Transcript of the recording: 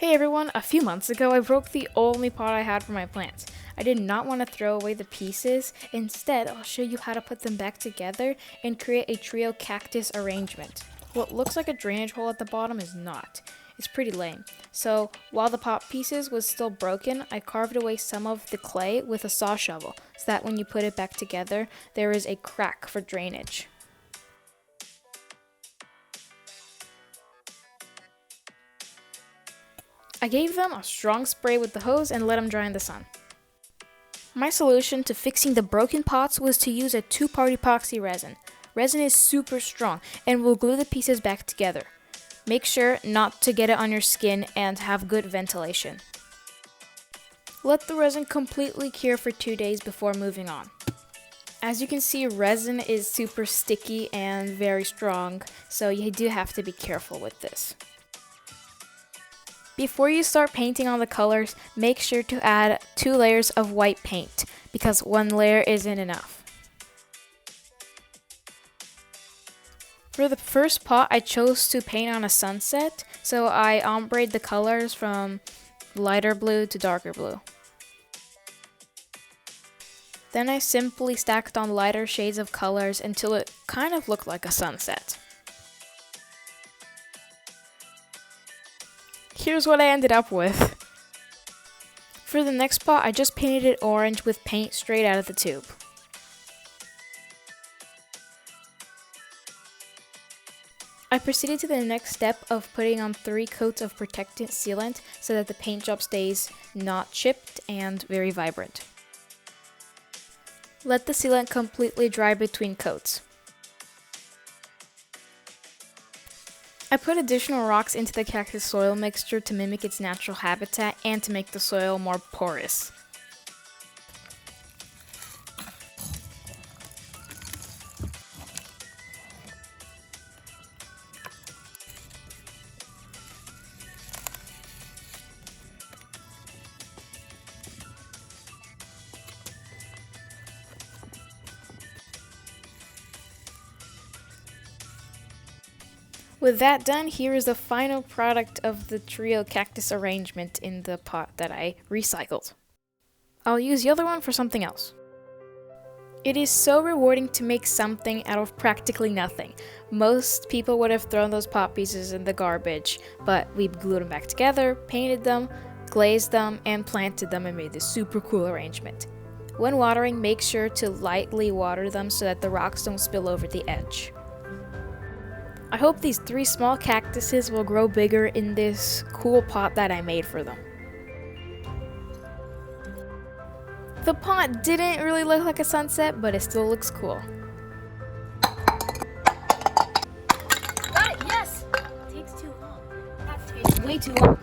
Hey everyone, a few months ago I broke the only pot I had for my plants. I did not want to throw away the pieces. Instead, I'll show you how to put them back together and create a trio cactus arrangement. What looks like a drainage hole at the bottom is not. It's pretty lame. So while the pot pieces was still broken, I carved away some of the clay with a saw shovel so that when you put it back together, there is a crack for drainage. I gave them a strong spray with the hose and let them dry in the sun. My solution to fixing the broken pots was to use a 2-part epoxy resin. Resin is super strong and will glue the pieces back together. Make sure not to get it on your skin and have good ventilation. Let the resin completely cure for 2 days before moving on. As you can see, resin is super sticky and very strong, so you do have to be careful with this. Before you start painting on the colors, make sure to add 2 layers of white paint because 1 layer isn't enough. For the first pot, I chose to paint on a sunset, so I ombre'd the colors from lighter blue to darker blue. Then I simply stacked on lighter shades of colors until it kind of looked like a sunset. Here's what I ended up with. For the next pot, I just painted it orange with paint straight out of the tube. I proceeded to the next step of putting on 3 coats of protectant sealant so that the paint job stays not chipped and very vibrant. Let the sealant completely dry between coats. I put additional rocks into the cactus soil mixture to mimic its natural habitat and to make the soil more porous. With that done, here is the final product of the trio cactus arrangement in the pot that I recycled. I'll use the other one for something else. It is so rewarding to make something out of practically nothing. Most people would have thrown those pot pieces in the garbage, but we glued them back together, painted them, glazed them, and planted them and made this super cool arrangement. When watering, make sure to lightly water them so that the rocks don't spill over the edge. I hope these 3 small cactuses will grow bigger in this cool pot that I made for them. The pot didn't really look like a sunset, but it still looks cool. Got it, yes! It takes too long. That takes way too long.